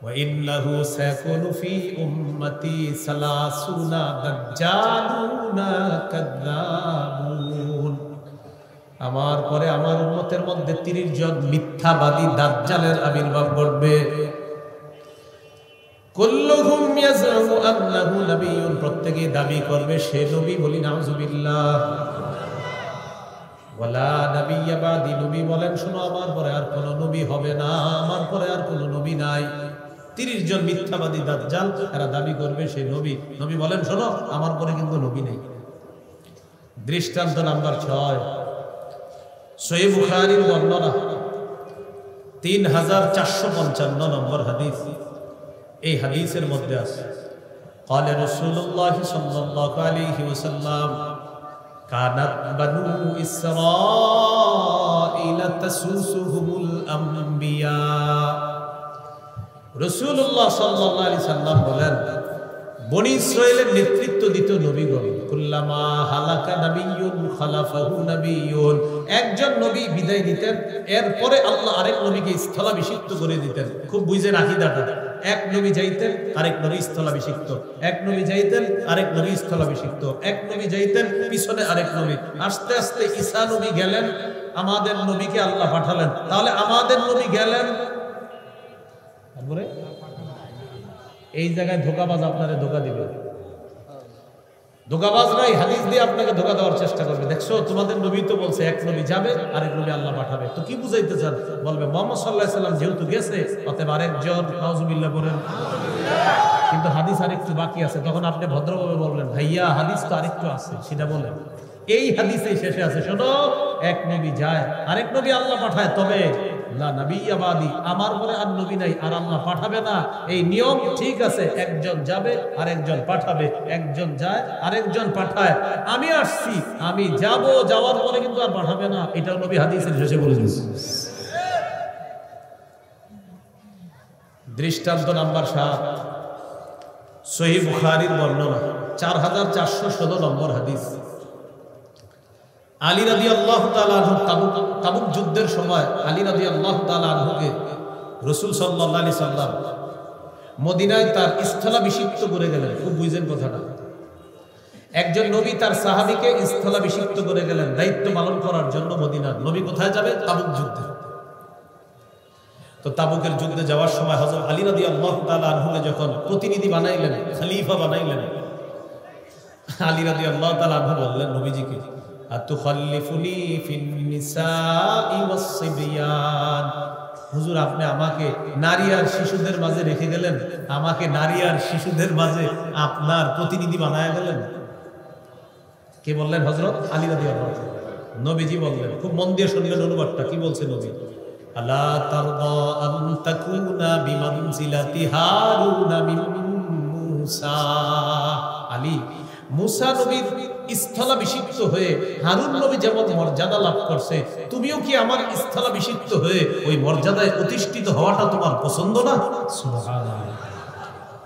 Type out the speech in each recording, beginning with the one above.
وإنه سيكون في أمتي 30 دجالون كذابون আমার পরে আমার উম্মতের মধ্যে 30 জন মিথ্যাবাদী দাজ্জালের আবির্ভাব ঘটবে কুল্লুহুম ইয়াজমু আন্নাহু নাবিয়্যুন প্রত্যেকই দাবি করবে সে নবী বলি নাউযুবিল্লাহ ওয়ালা নাবিয়্যা বাদি নবী বলেন শুনো আমার পরে আর কোনো নবী হবে না আমার পরে আর কোনো নবী নাই 30 জন মিথ্যাবাদী দাজ্জাল এরা দাবি করবে সে নবী নবী বলেন শোনো আমার পরে কিন্তু নবী নেই দৃষ্টান্ত নাম্বার 6 সহিহ বুখারীর বর্ণনা 3455 নম্বর হাদিস এই হাদিসের মধ্যে আছে قال رسول الله صلى الله عليه وسلم كانت بنو إسرائيل تسوسهم الأنبياء রাসূলুল্লাহ সাল্লাল্লাহু আলাইহি সাল্লাম বলেন বনি ইসরাইলের নেতৃত্ব দিত নবীগণ কুল্লামা হালাকা নাবিয়্যুন খালাফাহু নাবিয়্যুন একজন নবী বিদায় দিতেন এরপরে আল্লাহ আরেক নবীকে স্থলাভিষিক্ত করে দিতেন খুব বুঝেন আকীদাটা এক নবী যাইতেন আরেক নবী স্থলাভিষিক্ত এক নবী যাইতেন আরেক নবী স্থলাভিষিক্ত এক নবী যাইতেন পিছনে আরেক নবী আস্তে আস্তে ঈসা নবী গেলেন আমাদের নবীকে আল্লাহ পাঠালেন তাহলে আমাদের নবী গেলেন তারপরে এই জায়গায় ধোঁকাবাজ আপনারে ধোঁকা দিবে ধোঁকাবাজরাই হাদিস দিয়ে আপনাকে ধোঁকা দেওয়ার চেষ্টা করবে দেখছো তোমাদের নবী তো বলছে এক নবী যাবে আরেক নবী আল্লাহ পাঠাবে তো কি বুঝাইতে চান বলবে মুহাম্মদ সাল্লাল্লাহু আলাইহি সাল্লাম যেহেতু গেছে অতএব আরেকজন নাউজুবিল্লাহ বলেন কিন্তু হাদিস আরেকটু বাকি আছে তখন আপনি ভদ্রভাবে বলবেন ভাইয়া হাদিস তো আরেকটু আছে সেটা বলেন এই হাদিসে শেষে আছে শোনো এক নবী যায় আরেক নবী আল্লাহ পাঠায় তবে লা নাবিয়্যা বাদি আমার পরে আর নবী নাই আর আল্লাহ পাঠাবে না এই নিয়ম ঠিক আছে একজন যাবে আরেকজন পাঠাবে একজন যায় আরেকজন পাঠায় আমি আসছি আমি যাব যাওয়ার পরে কিন্তু আর পাঠাবে না এটা নবী হাদিসের শেষে বলে দিয়েছেন দৃষ্টান্ত নাম্বার 7 সহিহ বুখারীর বর্ণনা 4416 নম্বর হাদিস আলী রাদিয়াল্লাহু তাআলা আনহু তাবুক যুদ্ধের সময় আলী রাদিয়াল্লাহু তাআলা আনহুকে রাসূল সাল্লাল্লাহু আলাইহি সাল্লাম মদিনায় তার স্থলাভিষিক্ত করে গেলেন খুব বুঝেন কথাটা একজন নবী তার সাহাবীকে স্থলাভিষিক্ত করে গেলেন দায়িত্ব পালন করার জন্য মদিনার নবী কোথায় যাবে তাবুক যুদ্ধে তো তাবুকের যুদ্ধে যাওয়ার সময় হযরত আলী রাদিয়াল্লাহু তাআলা আনহুকে যখন প্রতিনিধি বানাইলেন খলিফা বানাইলেন আলী রাদিয়াল্লাহু তাআলা আনহু বললেন নবীজিকে আতুখাল্লিফুনি ফিন নিসাই ওয়াস সিবিয়ান হুজুর আপনি আমাকে নারী আর শিশুদের মাঝে রেখে গেলেন আমাকে নারী আর শিশুদের মাঝে আপনার প্রতিনিধি বানায়া গেলেন কে বললেন হযরত আলী রাদিয়াল্লাহু তাআলা নবীজি বললেন খুব মন দিয়ে শুনলেন অনুবাদটা কি বলছে নবী আলা তারদা আন তাকুনা বিমানজিলাতি হারুন মিন মূসা আলী মুসা নবীর স্থলাভিষিক্ত হয়ে হারুন নবী যেমন মর্যাদা লাভ করছে তুমিও কি আমার স্থলাভিষিক্ত হয়ে ওই মর্যাদায় প্রতিষ্ঠিত হওয়াটা তোমার পছন্দ না সুবহানাল্লাহ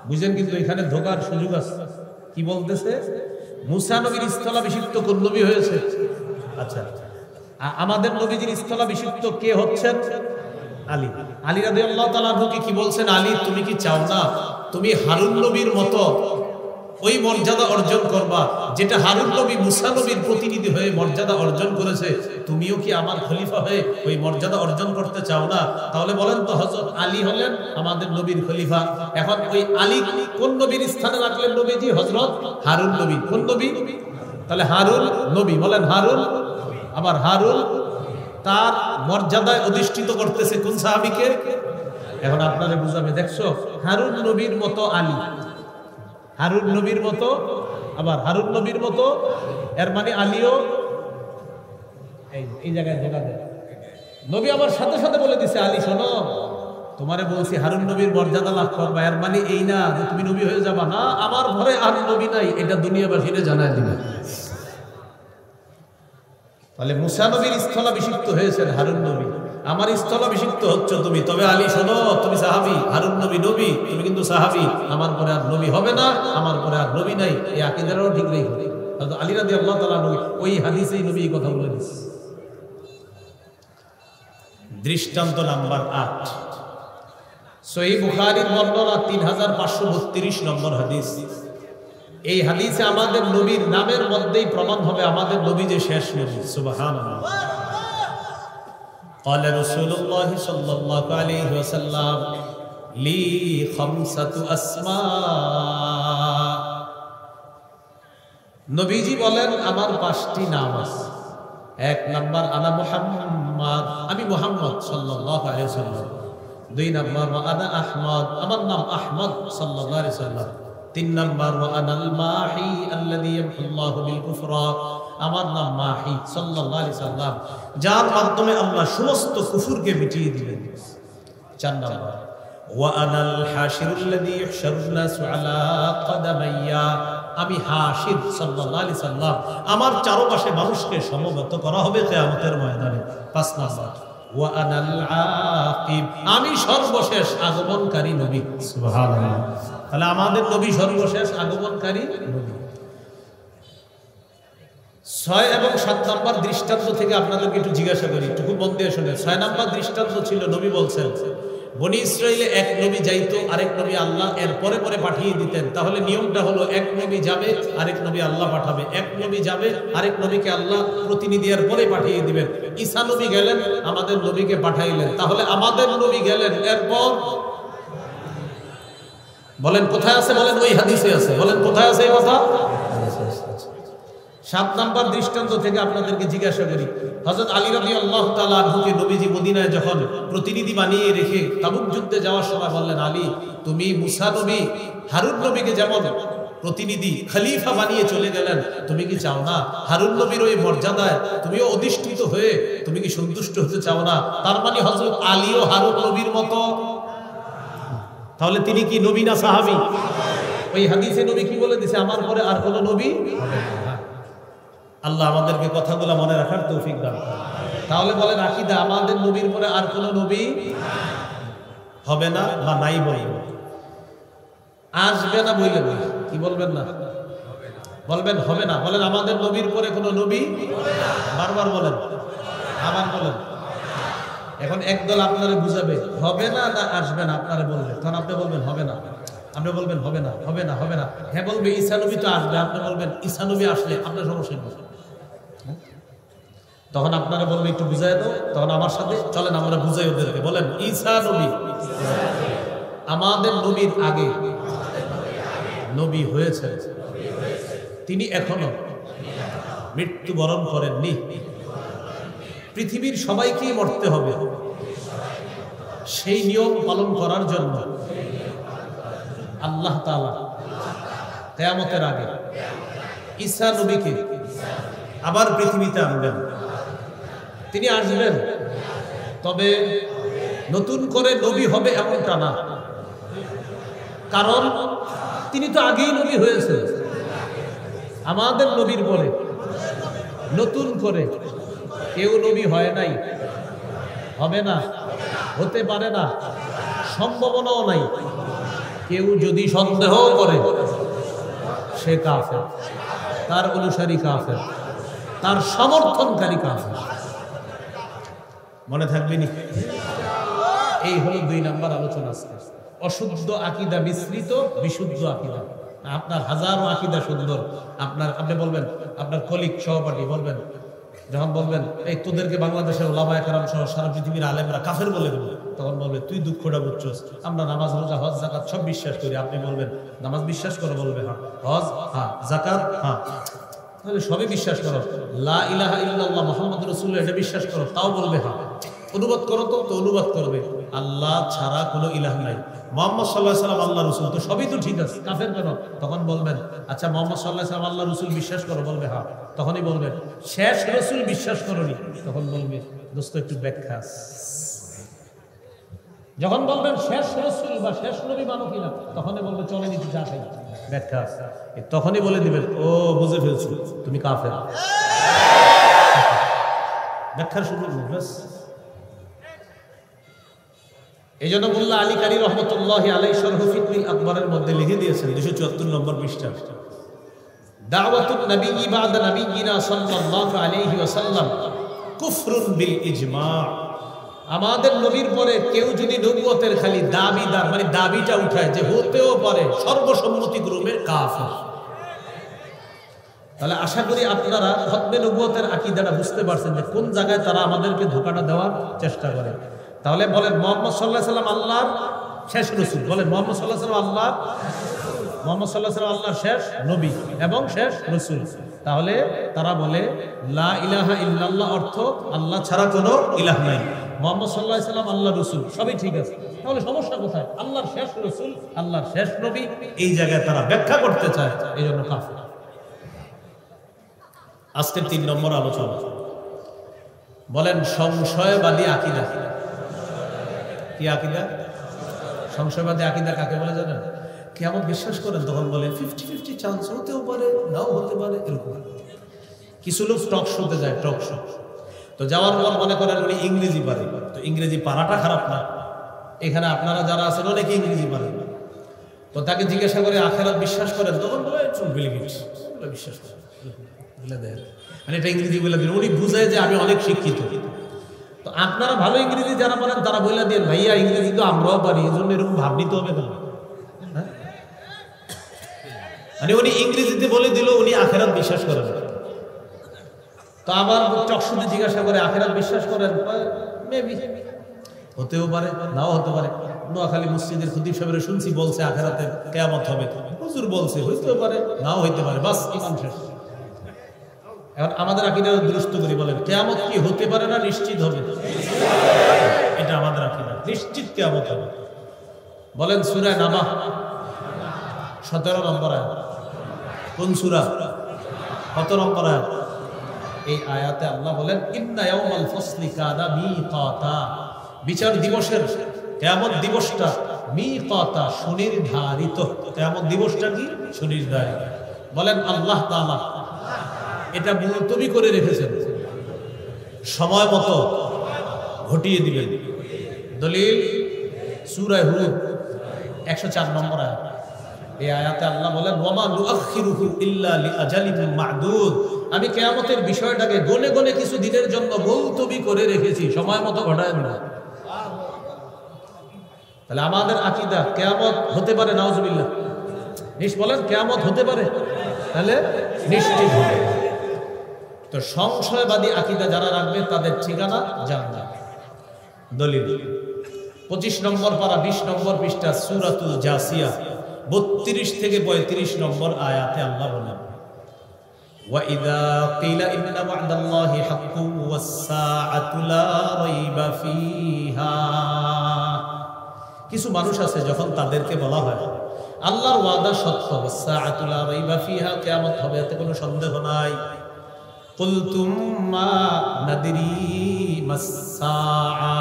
বুঝেন কিন্তু এখানে ধোকার সুযোগ আছে কি বলতেছে মুসা নবীর স্থলাভিষিক্ত কোন নবী হয়েছে আচ্ছা আমাদের নবীজির স্থলাভিষিক্ত কে হচ্ছেন আলী আলী রাদিয়াল্লাহু তাআলা আনহুকে কি বলছেন আলী তুমি কি চাও না তুমি হারুন নবীর মতো ওই মর্যাদা অর্জন করবা যেটা হারুন নবী মুসা নবীর প্রতিনিধি হয়ে মর্যাদা অর্জন করেছে তুমিও কি আমার খলিফা হয়ে ওই মর্যাদা অর্জন করতে চাও না তাহলে বলেন তো হযরত আলী হলেন আমাদের নবীর খলিফা এখন ওই আলী কোন নবীর স্থানে রাখলেন নবীজি হযরত হারুন নবী কোন নবী তাহলে হারুন নবী বলেন হারুন আবার হারুন তার মর্যাদায় অধিষ্ঠিত করতেছে কোন সাহাবীকে এখন আপনারা বুঝাবে দেখছো হারুন নবীর মতো আলী হারুন নবীর মতো আবার হারুন নবীর মতো এর মানে আলীও এই জায়গায় ধোঁকা দেয় নবী আমার সাথে সাথে বলে দিছে আলী শোনো তোমারে বলছি হারুন নবীর মর্যাদা লাভ করবা এর মানে এই না যে তুমি নবী হয়ে যাবা না আমার ঘরে আর নবী নাই এটা দুনিয়াবাসীরে জানায় দিবে তাহলে মুসা নবীর স্থলাভিষিক্ত হয়েছেন হারুন নবী আমার স্থলাভিষিক্ত হচ্ছ তুমি তবে আলী শোনো তুমি সাহাবী হারুন নবী নবী তুমি কিন্তু সাহাবী আমার পরে আর নবী হবে না আমার পরে আর নবী নাই এই আকীদারও ঠিক নেই আলী রাদিয়াল্লাহু তাআলা নবী ওই হাদিসেই নবী এই কথা বলে দিয়েছে দৃষ্টান্ত নাম্বার 8 সহিহ বুখারীর বর্ণনা 3532 নম্বর হাদিস। এই হাদিসে আমাদের নবীর নামের মধ্যেই প্রমাণ হবে আমাদের নবী যে শেষ নবী। সুবহানাল্লাহ। قال رسول الله صلى الله عليه وسلم لي خمسة أسماء। নবীজি বলেন আমার 5টি নাম আছে। 1 নাম্বার আনা মুহাম্মদ, আমি মুহাম্মদ সাল্লাল্লাহু আলাইহি ওয়াসাল্লাম। 2 নাম্বার ওয়া আনা আহমদ, আমার নাম আহমদ সাল্লাল্লাহু আলাইহি ওয়াসাল্লাম। 3 নাম্বার ওয়া আনাল মাহি আল্লাযী ইয়ামহুল্লাহু বিল কুফরা, আমার নাম মাহি সাল্লাল্লাহু আলাইহি ওয়াসাল্লাম, যার মাধ্যমে আল্লাহ সমস্ত কুফরকে মিটিয়ে দিলেন। 4 নাম্বার ওয়া আনাল হাশিরুল্লাযী ইহশারুন নাসু আলা কদামাইয়া, আমি হাশির সাল্লাল্লাহু আলাইহি ওয়াসাল্লাম, আমার চারপাশে মানুষকে সমবেত করা হবে কিয়ামতের ময়দানে। 5 নাম্বার ওয়া আনাল আকিব, আমি সর্বশেষ আগমনকারী নবী। সুবহানাল্লাহ। তাহলে আমাদের নবী সর্বশেষ আগমনকারী নবী। 6 এবং 7 নাম্বার দৃষ্টান্ত থেকে আপনাদেরকে একটু জিজ্ঞাসা করি, একটু মন দিয়ে শুনে। 6 নাম্বার দৃষ্টান্ত ছিল নবী বলছেন বনি ইসরাইলে এক নবী যাইতো, আরেক নবী আল্লাহ এর পরে পরে পাঠিয়ে দিতেন। তাহলে নিয়মটা হলো এক নবী যাবে, আরেক নবী আল্লাহ পাঠাবে, এক নবী যাবে, আরেক নবীকে আল্লাহ প্রতিনিধি এর পরে পাঠিয়ে দিবেন। ঈসা নবী গেলেন, আমাদের নবীকে পাঠাইলেন। তাহলে আমাদের নবী গেলেন, এরপর বলেন কোথায় আছে? বলেন ওই হাদিসে আছে। বলেন কোথায় আছে এই কথা? 7 নাম্বার দৃষ্টান্ত থেকে আপনাদেরকে জিজ্ঞাসা করি, হযরত আলী রাদিয়াল্লাহু তাআলা আনহুকে নবীজি মদিনায় যখন প্রতিনিধি বানিয়ে রেখে তাবুক যুদ্ধে যাওয়ার সময় বললেন, আলী তুমি মুসা নবী, হারুন নবীকে যেমন প্রতিনিধি খলিফা বানিয়ে চলে গেলেন, তুমি কি চাও না হারুন নবীর ওই মর্যাদায় তুমিও অধিষ্ঠিত হয়ে তুমি কি সন্তুষ্ট হতে চাও না? তার মানে হযরত আলীও হারুন নবীর মতো। তাহলে তিনি কি নবী না সাহাবী? ওই হাদিসে নবী কি বলে দিয়েছে? আমার পরে আর কোনো নবী হবে না। আল্লাহ আমাদেরকে কথাগুলো মনে রাখার তৌফিক দান। তাহলে বলেন আকীদা, আমাদের নবীর পরে আর কোনো নবী হবে না বা নাই বলবেন, আসবে না বললেন না, কি বলবেন না? বলবেন হবে না। বলেন আমাদের নবীর পরে কোনো নবী বারবার বলেন, আবার বলেন। এখন একদল আপনারা বুঝাবে হবে না না আসবে না, আপনারা বলবেন, তখন আপনি বলবেন হবে না, আপনি বলবেন হবে না, হবে না, হবে না। হ্যাঁ বলবে ঈসা নবী তো আসবে, আপনি বলবেন ঈসা নবী আসলে আপনার সমস্যা নেই। তখন আপনারা বলবেন একটু বুঝাই দাও, তখন আমার সাথে চলেন আমরা বুঝাই ওদেরকে। বলেন ঈসা নবী আমাদের নবীর আগে নবী হয়েছে, তিনি এখনো মৃত্যুবরণ করেননি। পৃথিবীর সবাইকেই মরতে হবে, সেই নিয়ম পালন করার জন্য আল্লাহ তাআলা কিয়ামতের আগে ঈসা নবীকে আবার পৃথিবীতে আনবেন। তিনি আসবেন, তবে নতুন করে নবী হবে এমনটা না, কারণ তিনি তো আগেই নবী হয়েছে। আমাদের নবীর পরে নতুন করে কেউ নবী হয় নাই, হবে না, হতে পারে না, সম্ভাবনাও নাই। কেউ যদি সন্দেহ করে সে কাফের, তার অনুসারী কাফের, তার সমর্থনকারী কাফের। মনে থাকবে নি? এই হলো 2 নাম্বার আলোচনা। অশুদ্ধ আকীদা মিশ্রিত বিশুদ্ধ আকীদা। আপনার হাজারো আকীদা সুন্দর, আপনি বলবেন আপনার কলিগ সহপাঠী বলবেন, যখন বলবেন এই তোদেরকে বাংলাদেশের ওলামায়ে কেরাম সহ সারা পৃথিবীর আলেমরা কাফের বলে দেবে, তখন বলবে তুই দুঃখটা বুঝছস, আমরা নামাজ রোজা হজ যাকাত সব বিশ্বাস করি। আপনি বলবেন নামাজ বিশ্বাস করো, বলবে হ্যাঁ, হজ হ্যাঁ, যাকাত হ্যাঁ, তাহলে সবই বিশ্বাস করো। লা ইলাহা ইল্লাল্লাহ মুহাম্মাদুর রাসূলুল্লাহ এটা বিশ্বাস করো, তাও বলবে হ্যাঁ। অনুবাদ করো তো অনুবাদ করবে আল্লাহ ছাড়া কোনো ইলাহ নাই, মুহাম্মদ সাল্লাল্লাহু আলাইহি ওয়াসাল্লাম আল্লাহ রাসূল, তো সবই তো ঠিক আছে, কাফের কেন? তখন বলবেন আচ্ছা মুহাম্মদ সাল্লাল্লাহু আলাইহি ওয়াসাল্লাম আল্লাহ রাসূল বিশ্বাস করো, বলবে হ্যাঁ। তখনই বলবেন শেষ রাসূল বিশ্বাস করোনি, তখন বলবে দোস্ত একটু ব্যাখ্যা। যখন বলবেন শেষ রাসূল বা শেষ নবী মানো কিনা, তখনই বলবে চলে নিতে যা খাই ব্যাখ্যা। তখনই বলে দিবেন ও বুঝে ফেলছি তুমি কাফের, ব্যাখ্যার সুযোগ নেই। বাস এই জন্য মোল্লা আলী কারি রহমতুল্লাহি আলাইহি শরহ ফিকহুল আকবরের মধ্যে লিখে দিয়েছেন 274 নম্বর পৃষ্ঠা, দাওয়াতুন নবী বা'দা নবিয়িনা সাল্লাল্লাহু আলাইহি ওয়াসাল্লাম কুফরুন বিল ইজমা'। আমাদের নবীর পরে কেউ যদি নবুয়তের খালি দাবিদার মানে দাবিটা উঠায় যে হতেও পারে, সর্বসম্মতিক্রমে কাফের। তাহলে আশা করি আপনারা খতমে নবুয়তের আকীদাটা বুঝতে পারছেন যে কোন জায়গায় তারা আমাদেরকে ধোঁকাটা দেওয়ার চেষ্টা করে। তাহলে বলেন মুহাম্মদ সাল্লাল্লাহু আলাইহি সাল্লাম আল্লাহর শেষ রাসূল, বলেন মুহাম্মদ সাল্লাল্লাহু আলাইহি সাল্লাম মুহাম্মদ সাল্লাল্লাহু আলাইহি সাল্লাম আল্লাহর শেষ নবী এবং শেষ রাসূল। তাহলে তারা বলে লা ইলাহা ইল্লাল্লাহ অর্থ আল্লাহ ছাড়া কোনো ইলাহ নাই, মুহাম্মদ সাল্লাল্লাহু আলাইহি সাল্লাম আল্লাহর রাসূল, সবই ঠিক আছে। তাহলে সমস্যা কোথায়? আল্লাহর শেষ রাসূল, আল্লাহর শেষ নবী, এই জায়গায় তারা ব্যাখ্যা করতে চায়, এই জন্য কাফের। আজকে 3 নম্বর আলোচনা, বলেন সংশয়বাদী আকীদা। কি আকীদা? সংশয়বাদী আকীদা কাকে বলে জানেন? কিয়ামত বিশ্বাস করেন, তখন বলে 50-50 চান্স, হতেও পারে নাও হতে পারে, এরকম। কিছু লোক টক শোতে যায়, টক শো, তো যাওয়ার পর মনে করেন উনি ইংরেজি পারে, তো ইংরেজি পারাটা খারাপ না, এখানে আপনারা যারা আছেন অনেকে ইংরেজি পারেন, তো তাকে জিজ্ঞাসা করে আখিরাত বিশ্বাস করেন, তখন বলে বিশ্বাস করেন, মানে এটা ইংরেজি বলে দিন, উনি বুঝায় যে আমি অনেক শিক্ষিত। তো আপনারা ভালো ইংরেজি যারা পারেন তারা বলে দেন ভাইয়া ইংরেজি তো আমরাও পারি, এই জন্য এরকম ভাব নিতে হবে না। মানে উনি ইংরেজিতে বলে দিল উনি আখিরাত বিশ্বাস করেন। তো আবার চকশুতে জিজ্ঞাসা করে আখিরাত বিশ্বাস করেন, মেবি হতেও পারে নাও হতে পারে। নোয়াখালী মসজিদের খতিব সাহেবের শুনছি বলছে আখিরাতে কিয়ামত হবে, হুজুর বলছে হইতেও পারে নাও হইতে পারে, বাস ঈমান শেষ। এখন আমাদের আকীদা দুরুস্ত করি, বলেন কিয়ামত কি হতে পারে না নিশ্চিত হবে? এটা আমাদের আকীদা, নিশ্চিত কিয়ামত হবে। বলেন সূরা নাবা 17 নম্বর আয়াত। কোন সূরা? কত নম্বর আয়াত? এই আয়াতে আল্লাহ বলেন ইন্না ইয়াউমাল ফাসলি কানা মিকাতা, বিচার দিবসের কিয়ামত দিবসটা মিকাতা সুনির্ধারিত। কিয়ামত দিবসটা কি? সুনির্ধারিত। বলেন আল্লাহ তাআলা এটা মুলতবি করে রেখেছেন, সময় মতো ঘটিয়ে দিবেন। দলিল সূরা হুদ 104 নম্বর আয়াত। এই আয়াতে আল্লাহ বলেন ওয়ামা নুআখিরুহু ইল্লা লিআজালিন মা'দুদ, আমি কিয়ামতের বিষয়টাকে গনে গনে কিছু দিনের জন্য মুলতবি করে রেখেছি, সময় মতো ঘটায় দেব। তাহলে আমাদের আকীদা কিয়ামত হতে পারে, নাউজুবিল্লাহ, বলেন কিয়ামত হতে পারে, তাহলে নিশ্চিত হবে। তো সংশয়বাদী আকীদা যারা রাখবে তাদের ঠিকানা জাহান্নাম। দলিল 25 নম্বর পারা 20 নম্বর পৃষ্ঠা সূরাতুল জাসিয়া 32 থেকে 35 নম্বর আয়াতে আল্লাহ বলেন ওয়া ইযা কিলা ইন্না ওয়া'দাল্লাহি হাক্কুন ওয়াস সাআতু লা রাইবা ফিহা। কিছু মানুষ আছে যখন তাদেরকে বলা হয় আল্লাহর ওয়াদা সত্য, ওয়াস সাআতু লা রাইবা ফিহা, কিয়ামত হবে এতে কোনো সন্দেহ নাই, কুলতুম মা নাদরি মাস সাআ,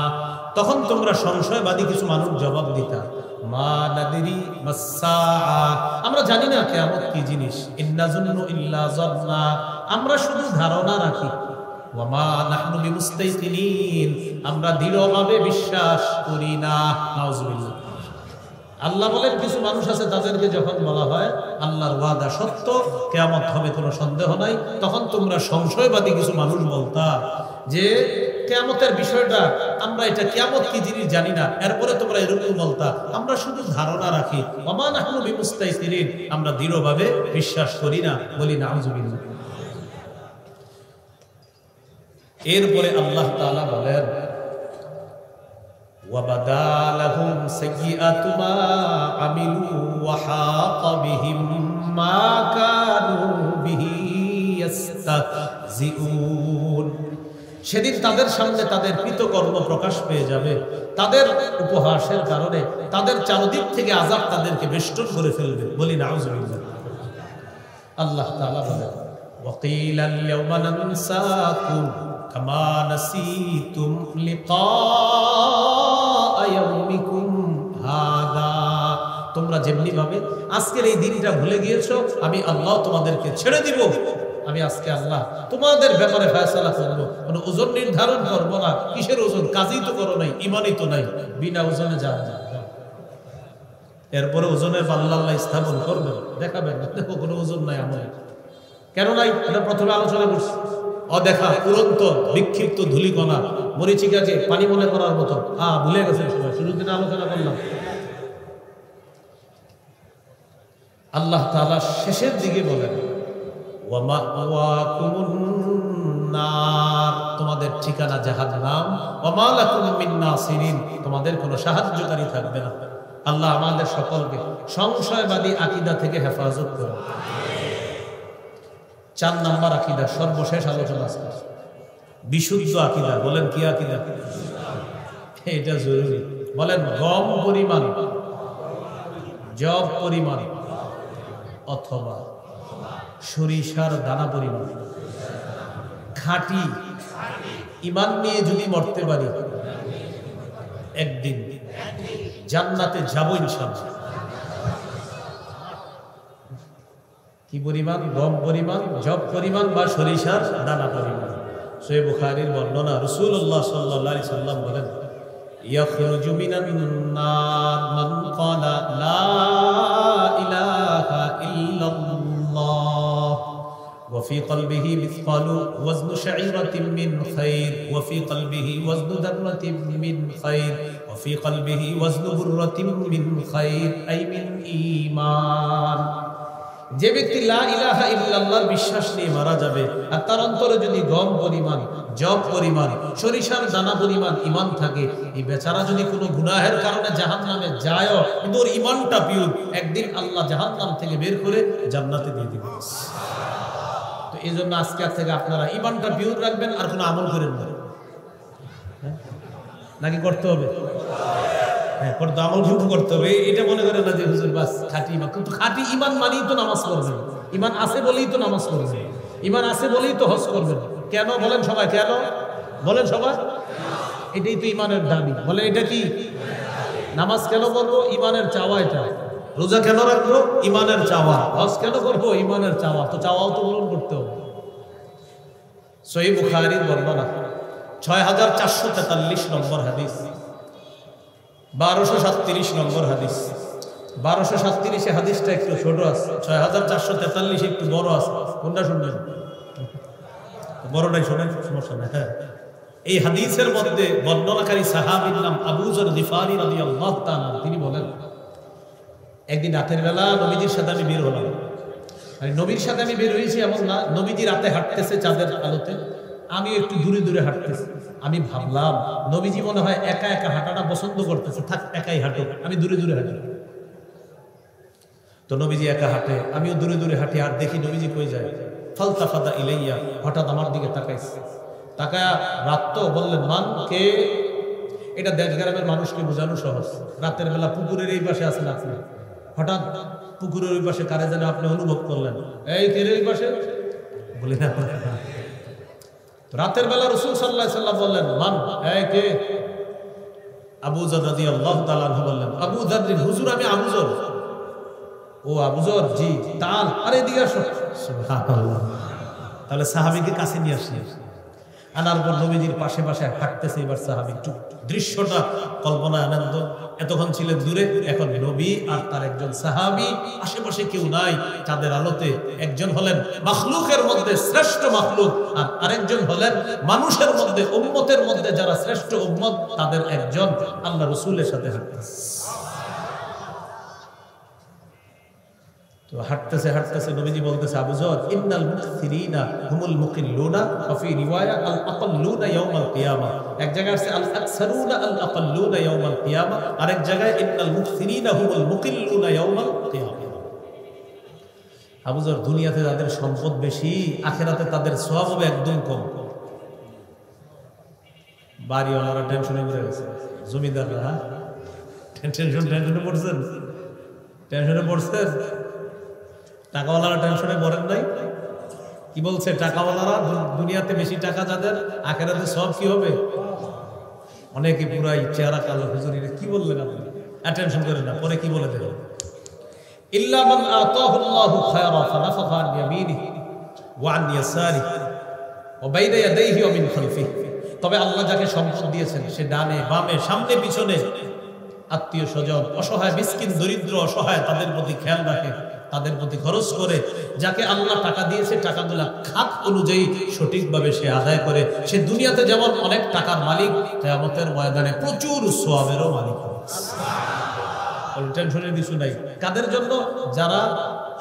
তখন তোমরা সংশয়বাদী কিছু মানুষ জবাব দিতা মা নাদরি মাস সাআ, আমরা জানি না কিয়ামত কি জিনিস, ইন্না যুন্নু ইল্লা যান্না, আমরা শুধু ধারণা রাখি, ওয়া মা নাহনু বিমুস্তাইকিনিন, আমরা দৃঢ়ভাবে বিশ্বাস করি না। নাউজুবিল্লাহ। আল্লাহ বলেন কিছু মানুষ আছে তাদেরকে যখন বলা হয় আল্লাহর ওয়াদা সত্য, কিয়ামত হবে কোনো সন্দেহ নাই, তখন তোমরা সংশয়বাদী কিছু মানুষ বলতা যে কিয়ামতের বিষয়টা আমরা এটা কিয়ামত কি জিনিস জানি না, এরপরে তোমরা এরকম বলতা আমরা শুধু ধারণা রাখি, ওয়া মা নাহনু বিমুস্তাইকিনিন, আমরা দৃঢ়ভাবে বিশ্বাস করি না, বলি নাউজুবিল্লাহ। এরপরে আল্লাহ তাআলা বলেন ওয়াবাদা লাহুম সাইয়্যাতু মা আমিলু ওয়া হাকা বিহিম মা কানু বিহি ইস্তাহজিউন, সেদিন তাদের সামনে তাদের কৃতকর্ম প্রকাশ পেয়ে যাবে, তাদের উপহাসের কারণে তাদের চারদিক থেকে আযাব তাদেরকে বেষ্টন করে ফেলবে, বলি নাউজুবিল্লাহ। আল্লাহ তাআলা বলেন ওয়াকিলাল ইয়াওমা নানসাকুম কামা নাসিতুম লিকা ইয়াউমিকুম হাদা, তোমরা যেমনি ভাবে আজকের এই দিনটা ভুলে গিয়েছো, আমি আল্লাহ তোমাদেরকে ছেড়ে দিব, আমি আজকে আল্লাহ তোমাদের ব্যাপারে ফয়সালা করব, কোনো ওজন নির্ধারণ করব না। কিসের ওজন? কাজই তো করো নাই, ঈমানই তো নাই, বিনা ওজনে যা যা। এরপরে ওজনের পাল্লা আল্লাহ স্থাপন করবেন, দেখাবেন দেখো কোনো ওজন নাই আমার, কেন নাই? এটা প্রথমে আলোচনা করছি। অদেখা উড়ন্ত বিক্ষিপ্ত ধূলিকণা মরিচিকাকে পানি মনে করার মতো ভুলে গেছেন সবাই, শুরুর দিনে আলোচনা করলাম। আল্লাহ তাআলা শেষের দিকে বলেন ওয়া মাওয়াকুমুন নার, তোমাদের ঠিকানা জাহান্নাম, ওয়া মা লাকুম মিন নাসিরিন, তোমাদের কোনো সাহায্যকারী থাকবে না। আল্লাহ আমাদের সকলকে সংশয়বাদী আকীদা থেকে হেফাজত করুন। 4 নাম্বার আকীদা, সর্বশেষ আলোচনা আজকে, বিশুদ্ধ আকীদা। বলেন কি আকীদা? এটা জরুরি। বলেন গম পরিমাণ, জব পরিমাণ অথবা সরিষার দানা পরিমাণ খাঁটি ঈমান নিয়ে যদি মরতে পারি একদিন জান্নাতে যাব ইনশাআল্লাহ। কি পরিমাণ? গম পরিমাণ, জব পরিমাণ বা সরিষার দানা পরিমাণ। সহিহ বুখারীর বর্ণনা, রাসূলুল্লাহ সাল্লাল্লাহু আলাইহি সাল্লাম বলেন ইয়াখরুজু মিনান নার মান ক্বালা লা ইলাহা ইল্লাল্লাহ ওয়া ফি কলবিহি মিসকালু ওয়াজনু শাঈরাতিন মিন খায়র ওয়া ফি কলবিহি ওয়াজনু দাররাতিন মিন খায়র ওয়া ফি কলবিহি ওয়াজনু বুররাতিন মিন খায়র আই মিন ঈমান। যে ব্যক্তি লা ইলাহা ইল্লাল্লাহর বিশ্বাস নিয়ে মারা যাবে আর তার অন্তরে যদি গম পরিমাণ, জব পরিমাণ, সরিষার দানা পরিমাণ ঈমান থাকে, এই বেচারা যদি কোনো গুনাহের কারণে জাহান্নামে যায় কিন্তু ওর ঈমানটা পিওর, একদিন আল্লাহ জাহান্নাম থেকে বের করে জান্নাতে দিয়ে দিবেন। তো এই জন্য আজকে থেকে আপনারা ঈমানটা পিওর রাখবেন, আর কোনো আমল করেন না। নাকি করতে হবে? হ্যাঁ, করতে আমল কিন্তু করতে হবে। এটা মনে করেন না যে হুজুর বাস খাঁটি ঈমান, কিন্তু খাঁটি ঈমান মানেই তো নামাজ পড়বেন, ঈমান আছে বলেই তো নামাজ পড়বেন, ঈমান আছে বলেই তো হজ করবেন। কেন বলেন সবাই? কেন বলেন সবাই? এটাই তো ঈমানের দাবি। বলেন এটা কি? নামাজ কেন করবো? ঈমানের চাওয়া এটা। রোজা কেন রাখবো? ঈমানের চাওয়া। হজ কেন করবো? ঈমানের চাওয়া। তো চাওয়াও তো পূরণ করতে হবে। সহিহ বুখারীর বর্ণনা 6443 নম্বর হাদিস, 1237 নম্বর হাদিস। 1237 হাদিসটা একটু ছোট আছে, 6443 একটু বড় আছে। কোনটা শুনবেন? বড়টাই শোনেন, সমস্যা নেই। হ্যাঁ, এই হাদিসের মধ্যে বর্ণনাকারী সাহাবীর নাম আবু যর গিফারী রাদিয়াল্লাহু তাআলা। তিনি বলেন একদিন রাতের বেলা নবীজির সাথে আমি বের হলাম। আর নবীর সাথে আমি বের হয়েছি এমন না, নবীজি রাতে হাঁটতেছে চাঁদের আলোতে, আমি একটু দূরে দূরে হাঁটতেছি। আমি ভাবলাম নবীজি মনে হয় একা একা হাঁটাটা পছন্দ করতেছে, থাক একাই হাঁটো, আমি দূরে দূরে হাঁটি। তো নবীজি একা হাঁটে, আমিও দূরে দূরে হাঁটি। আর দেখি নবীজি কই যায়, ফালতাফাতা ইলাইয়া, হঠাৎ আমার দিকে তাকাইছে। তাকায়া রাত তো বললেন মান কে? এটা দেশ গ্রামের মানুষকে বোঝানো সহজ। রাতের বেলা পুকুরের এই পাশে আছেন আপনি, হঠাৎ পুকুরের ওই পাশে কারে যেন আপনি অনুভব করলেন, এই কে ওই পাশে? বলি না, রাতের বেলা রাসূল সাল্লাল্লাহু আলাইহি সাল্লাম বললেন মান, এই কে? আবু যর রাদিয়াল্লাহু তাআলা আনহু বললেন, আবু যর, হুজুর আমি আবু যর। ও আবু যর, জি তাল, আরে এদিকে আসো। সুবহানাল্লাহ। তাহলে সাহাবীকে কাছে নিয়ে আসলেন, আনার পর নবীজির পাশে পাশে হাঁটতেছে। এবার সাহাবী দৃশ্যটা কল্পনায় আনন্দ। এতক্ষণ ছিলেন দূরে, এখন নবী আর তার একজন সাহাবী, আশেপাশে কেউ নাই। চাঁদের আলোতে একজন হলেন মাখলুকের মধ্যে শ্রেষ্ঠ মাখলুক, আর আরেকজন হলেন মানুষের মধ্যে, উম্মতের মধ্যে যারা শ্রেষ্ঠ উম্মত, তাদের একজন আল্লাহ রাসূলের সাথে হাঁটতেছে। তো হাঁটতেছে হাঁটতেছে নবীজি বলতেছে, আবু যর ইন্নাল মুকসিরিনা হুমুল মুকিল্লুনা ওয়া ফি রিওয়ায়া আল আকাল্লুনা ইয়াউমাল কিয়ামা। এক জায়গায় আছে আল আকসারুনা আল আকাল্লুনা ইয়াউমাল কিয়ামা, আরেক জায়গায় ইন্নাল মুকসিরিনা হুমুল মুকিল্লুনা ইয়াউমাল কিয়ামা। আবু যর, দুনিয়াতে তাদের সম্পদ বেশি, আখিরাতে তাদের সওয়াব হবে একদম কম। বাড়িওয়ালারা টেনশনে পড়ে গেছে, জমিদাররা টেনশনে পড়ছেন, টেনশনে পড়ছেন। টাকাওয়ালারা টেনশনে পড়েন নাই। কি বলছে? টাকাওয়ালারা দুনিয়াতে বেশি টাকা যাদের, আখিরাতে সব কি হবে? অনেকে পুরাই চেহারা কালো, হুজুরিরে কি বললেন আপনি? টেনশন করেন না, পরে কি বলে দেবেন? ইল্লা মান আতাহুল্লাহু খায়রা ফানাফাখা আন ইয়ামিনিহি ওয়া আন ইয়াসারিহি ওয়া বাইনা ইয়াদাইহি ওয়া মিন খালফিহি। তবে আল্লাহ যাকে সম্পদ দিয়েছেন, সে ডানে বামে সামনে পিছনে আত্মীয় স্বজন, অসহায় মিসকিন দরিদ্র অসহায় তাদের প্রতি খেয়াল রাখে, তাদের প্রতি খরচ করে। যাকে আল্লাহ টাকা দিয়েছে টাকাগুলা খাত অনুযায়ী সঠিকভাবে সে আদায় করে, সে দুনিয়াতে যেমন অনেক টাকার মালিক, কিয়ামতের ময়দানে প্রচুর সওয়াবেরও মালিক হবে। টেনশনের কিছু নাই। কাদের জন্য? যারা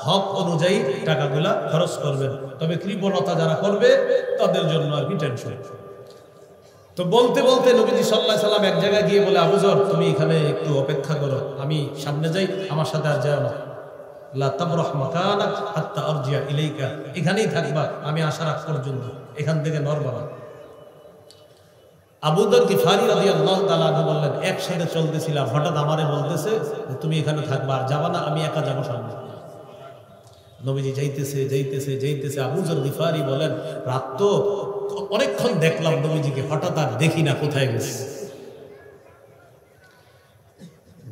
হক অনুযায়ী টাকাগুলা খরচ করবেন। তবে কৃপণতা যারা করবে তাদের জন্য আর কি টেনশন। তো বলতে বলতে নবীজি সাল্লাল্লাহু আলাইহি সাল্লাম এক জায়গায় গিয়ে বলে, আবু যর তুমি এখানে একটু অপেক্ষা করো, আমি সামনে যাই, আমার সাথে আর যাও না। লা তাবরাহ মাকানাক হাত্তা আরজিয়া ইলাইকা, এখানেই থাকবা আমি আসার আগ পর্যন্ত, এখান থেকে নড়বা না। আবু যর গিফারি রাদিয়াল্লাহু তাআলা আনহু বললেন, একসাথে চলতেছিলাম, হঠাৎ আমারে বলতেছে তুমি এখানে থাকবা, আর যাবা না, আমি একা যাবো সামনে। নবীজি যাইতেছে যাইতেছে যাইতেছে। আবু যর গিফারি বলেন, রাত তো অনেকক্ষণ দেখলাম নবীজিকে, হঠাৎ আর দেখি না কোথায় গেছে।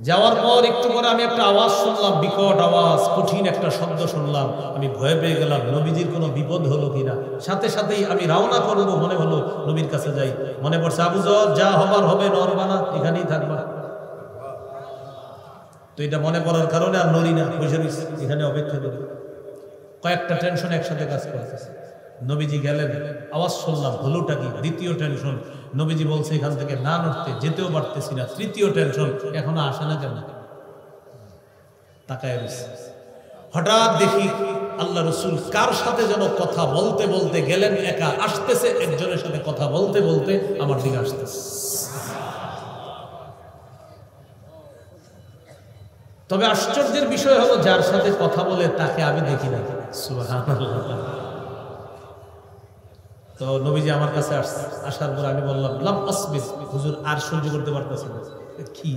যাওয়ার পর একটু পরে আমি একটা আওয়াজ শুনলাম, বিকট আওয়াজ, কঠিন একটা শব্দ শুনলাম। আমি ভয় পেয়ে গেলাম, নবীজির কোনো বিপদ হলো কিনা। সাথে সাথেই আমি রওনা করবো, মনে হলো নবীর কাছে যাই। মনে পড়ছে, আবু যর যা হবার হবে, নড়বা না, এখানেই থাকবা। তো এটা মনে পড়ার কারণে আর নড়ি না, বসে রয়েছি এখানে অপেক্ষা করি। কয়েকটা টেনশন একসাথে কাজ করতেছে। নবীজি গেলেন, আওয়াজ শুনলাম, হলোটা কি? দ্বিতীয় টেনশন, নবীজি বলছে এখান থেকে না নড়তে, যেতেও পারতেছি না। তৃতীয় টেনশন, এখনো আসে না কেন? তাকায় রয়েছে। হঠাৎ দেখি আল্লাহ রসুল কার সাথে যেন কথা বলতে বলতে গেলেন, একা আসতেছে, একজনের সাথে কথা বলতে বলতে আমার দিকে আসতেছে। তবে আশ্চর্যের বিষয় হলো, যার সাথে কথা বলে তাকে আমি দেখি না। সুবহানাল্লাহ। তো নবীজি আমার কাছে আসার পর আমি বললাম, লাম আসবির, হুজুর আর সহ্য করতে পারতেছি না। কি?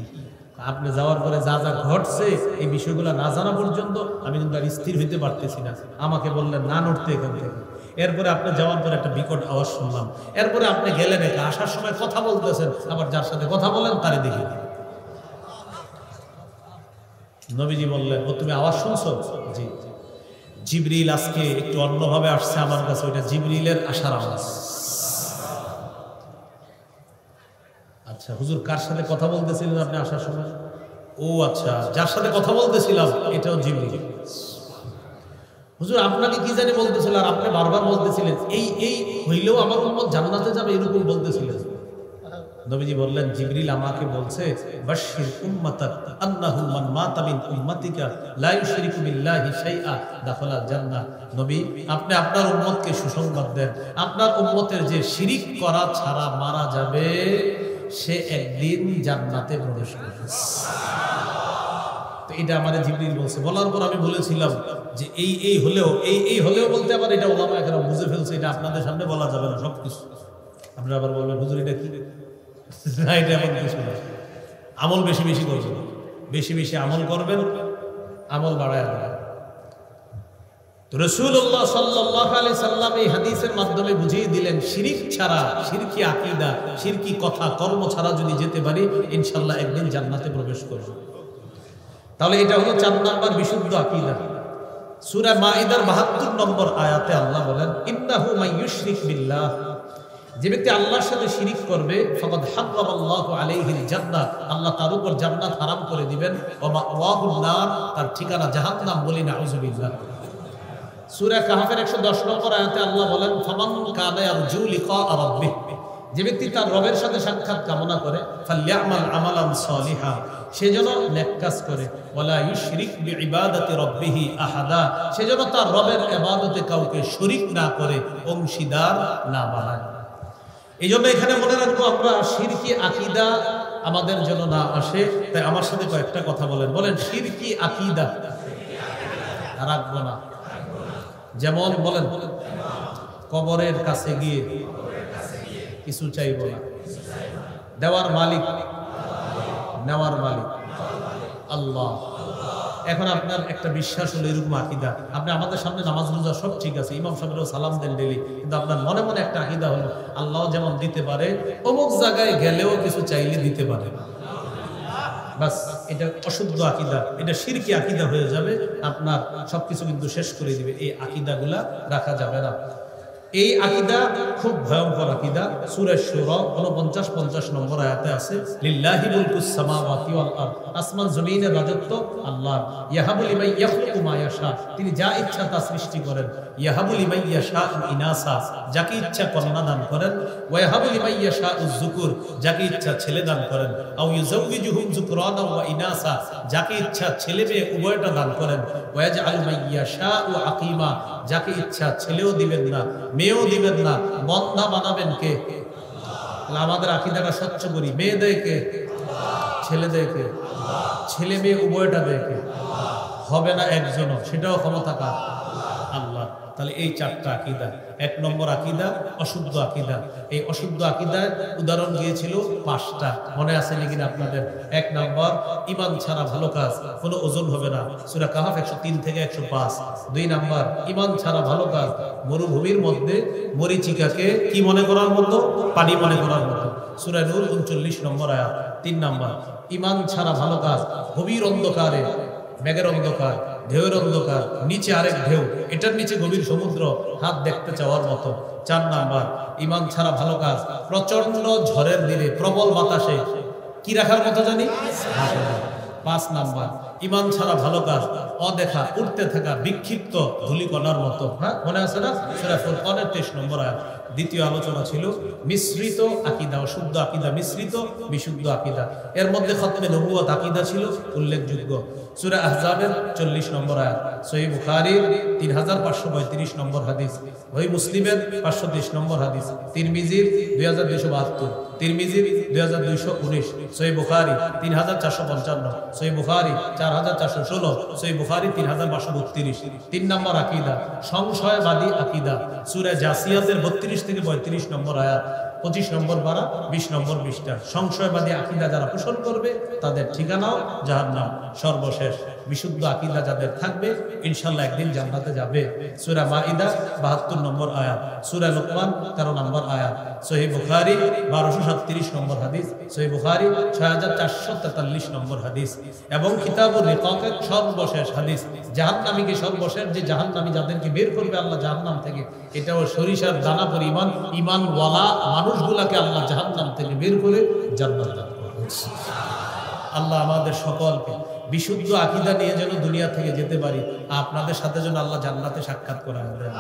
আপনি যাওয়ার পরে যা যা ঘটছে এই বিষয়গুলো না জানা পর্যন্ত আমি কিন্তু আর স্থির হইতে পারতেছি না। আমাকে বললেন না নড়তে এখান থেকে। এরপরে আপনি যাওয়ার পরে একটা বিকট আওয়াজ শুনলাম। এরপরে আপনি গেলেন একা, আসার সময় কথা বলতেছেন, আবার যার সাথে কথা বলেন তারে দেখি। নবীজি বললেন, ও তুমি আওয়াজ শুনছো? জি। জিবরিল আজকে একটু অন্যভাবে আসছে আমার কাছে, ওইটা জিবরিলের আসার আওয়াজ। আচ্ছা হুজুর, কার সাথে কথা বলতেছিলেন আপনি আসার সময়? ও আচ্ছা, যার সাথে কথা বলতেছিলাম এটাও জিবরিল। হুজুর আপনাকে কি জানি বলতেছিল, আর আপনি বারবার বলতেছিলেন এই এই হইলেও আমার উম্মত জান্নাতে যাবে, এরকম বলতেছিলেন। নবীজি বললেন, জিবরিল আমাকে বলছে, বাশশির উম্মাতাক আন্নাহু মান মাতা মিন উম্মাতিকা লা ইউশরিকু বিল্লাহি শাইআ দাখালাল জান্নাহ। নবী, আপনি আপনার উম্মতকে সুসংবাদ দেন, আপনার উম্মতের যে শিরিক করা ছাড়া মারা যাবে সে একদিন জান্নাতে প্রবেশ করবে। তো এটা আমাদের জিবরিল বলছে। বলার পর আমি বলেছিলাম যে এই হলেও বলতে আবার এটা ওলামা একরাম বুঝে ফেলছে, এটা আপনাদের সামনে বলা যাবে না সবকিছু। আপনারা আবার বলবেন, হুজুর এটা কি? এটা এমন কিছু না। আমল বেশি বেশি করবেন, বেশি বেশি আমল করবেন, আমল বাড়ায় দেবেন। রাসূলুল্লাহ সাল্লাল্লাহু আলাইহি সাল্লাম এই হাদিসের মাধ্যমে বুঝিয়ে দিলেন, শিরক ছাড়া, শিরকি আকীদা, শিরকি কথা কর্ম ছাড়া যদি যেতে পারি ইনশাআল্লাহ একদিন জান্নাতে প্রবেশ করব। তাহলে এটা হলো 4 নাম্বার বিশুদ্ধ আকীদা। সূরা মাইদার 72 নম্বর আয়াতে আল্লাহ বলেন, ইন্নাহু মাইয়ুশরিক বিল্লাহ, যে ব্যক্তি আল্লাহর সাথে শিরিক করবে, ফাকাদ হারামাল্লাহু আলাইহিল জান্নাহ, আল্লাহ তার উপর জান্নাত হারাম করে দিবেন, ওয়া মাওয়াহুন নার, তার ঠিকানা জাহান্নাম। বলি নাউযুবিল্লাহ। সূরা কাহফের 110 নম্বর আয়াতে আল্লাহ বলেন, ফামান কানা ইয়ারজু লিকা রাব্বিহ, যে ব্যক্তি তার রবের সাথে সাক্ষাৎ কামনা করে, ফালইআমাল আমালান সলিহা, সে যেন নেক কাজ করে, ওয়ালা ইউশরিক বিইবাদাতি রাব্বিহি আহাদা, সে যেন তার রবের ইবাদতে কাউকে শরীক না করে, অংশীদার না বানায়। এই জন্য এখানে মনে রাখবো, আমরা শিরকি আকীদা আমাদের যেন না আসে। তাই আমার সাথে কয়েকটা কথা বলেন শিরকি আকীদা রাখবো না। যেমন বলেন, কবরের কাছে গিয়ে কিছু চাইব না। দেওয়ার মালিক, নেওয়ার মালিক আল্লাহ। এখন আপনার একটা বিশ্বাস হলো এরকম আকীদা, আপনি আমাদের সামনে নামাজ রোজা সব ঠিক আছে, ইমাম সাহেবেরও সালাম দেন ডেলি, কিন্তু আপনার মনে মনে একটা আকীদা হলো আল্লাহ যেমন দিতে পারে, অমুক জায়গায় গেলেও কিছু চাইলে দিতে পারে। বাস, এটা অশুদ্ধ আকীদা, এটা শিরকি আকীদা হয়ে যাবে, আপনার সবকিছু কিন্তু শেষ করে দিবে। এই আকীদাগুলা রাখা যাবে না। এই আকীদা খুব ভয়ঙ্কর আকীদা। সূরা শূরা 49-50 নম্বর আয়াতে আছে, লিল্লাহি মুলকুস সামাওয়াতি ওয়াল আরদ, আসমান জমিনের রাজত্ব আল্লাহর। ইয়াহাবু লিমান ইয়াখলুকু মা ইয়াশা, তিনি যা ইচ্ছা তা সৃষ্টি করেন। ইয়াহাবু লিমান ইয়াশা ইনাসা, যাকে ইচ্ছা কন্যা দান করেন। ওয়া ইয়াহাবু লিমান ইয়াশা যুকুর, যাকে ইচ্ছা ছেলে দান করেন। আও ইউযাউযিজুহুম যুকরানা ওয়া ইনাসা, যাকে ইচ্ছা ছেলে মেয়ে উভয়টা দান করেন। ওয়া ইয়াজআলু মান ইয়াশা আকিমা, যাকে ইচ্ছা ছেলেও দিবেন না মেয়েও দিবেন না, বন্ধা বানাবেন কে? আমাদের আকীদাটা স্বচ্ছ করি, মেয়ে দেয় কে? ছেলে দেয় কে? ছেলে মেয়ে উভয়টা দেয় কে? হবে না একজনও, সেটাও ক্ষমতা কার? আল্লাহ। তাহলে এই চারটা আকীদা। এক নম্বর আকীদা অশুদ্ধ আকীদা। এই অশুদ্ধ আকীদার উদাহরণ দিয়েছিল 5টা, মনে আছে নাকি আপনাদের? এক নম্বর, ঈমান ছাড়া ভালো কাজ, কোনো ওজন হবে না, সূরা কাহফ 103 থেকে 105। 2 নম্বর, ঈমান ছাড়া ভালো কাজ মরুভূমির মধ্যে মরীচিকাকে কি মনে করার মতো? পানি মনে করার মতো, সূরা নূর 39 নম্বর আয়াত। 3 নম্বর, ঈমান ছাড়া ভালো কাজ গভীর অন্ধকারে, মেঘের অন্ধকার, ঢেউয়ের অন্ধকার, নিচে আরেক ঢেউ, এটার নিচে গভীর সমুদ্র, হাত দেখতে চাওয়ার মতো। 4 নাম্বার, ঈমান ছাড়া ভালো কাজ প্রচন্ড ঝড়ের দিনে প্রবল বাতাসে কি রাখার মতো জানি? 5 নাম্বার, ঈমান ছাড়া ভালো কাজ অদেখা উঠতে থাকা বিক্ষিপ্ত ধূলিকণার মতো। হ্যাঁ, মনে আছে না? সূরা ফুরকানের 23 নম্বর আয়াত। দ্বিতীয় আলোচনা ছিল মিশ্রিত আকীদা, অশুদ্ধ আকীদা মিশ্রিত বিশুদ্ধ আকীদা। এর মধ্যে খতমে নবুয়ত আকীদা ছিল উল্লেখযোগ্য। সূরা আহজাবের 40 নম্বর আয়াত, সহিহ বুখারীর 3532 নম্বর হাদিস, সহিহ মুসলিমের 530 নম্বর হাদিস, তিরমিজির 2272, তিরমিজির 2219, সহিহ বুখারী 3455, সহিহ বুখারী 4416, সহিহ বুখারী 3532। 3 নম্বর আকীদা সংশয়বাদী আকীদা, সূরা জাসিয়াতের 32 থেকে 35 নম্বর আয়াত, 25 নম্বর পারা, 20 নম্বর পৃষ্ঠা। সংশয়বাদী আকীদা যারা পোষণ করবে তাদের ঠিকানাও জাহান্নাম। সর্বশেষ, বিশুদ্ধ আকীদা যাদের থাকবে ইনশাআল্লাহ একদিন জান্নাতে যাবে। সূরা মাইদা 72 নম্বর আয়াত, সূরা লুকমান 13 নম্বর আয়াত, সহিহ বুখারী 1237 নম্বর হাদিস, সহিহ বুখারী 6443 নম্বর হাদিস, এবং কিতাবুর রিকাকের সর্বশেষ হাদিস। জাহান্নামীকে সর্বশেষ যে জাহান্নামী যাদেরকে বের করবে আল্লাহ জাহান্নাম থেকে, এটাও সরিষার দানা পরিমাণ ঈমানওয়ালা মানুষগুলাকে আল্লাহ জাহান্নাম থেকে বের করে জান্নাত দান করবেন। আল্লাহ আমাদের সকলকে বিশুদ্ধ আকীদা নিয়ে যেন দুনিয়া থেকে যেতে পারি, আপনাদের সাথে যেন আল্লাহ জান্নাতে সাক্ষাৎ করায় দেন।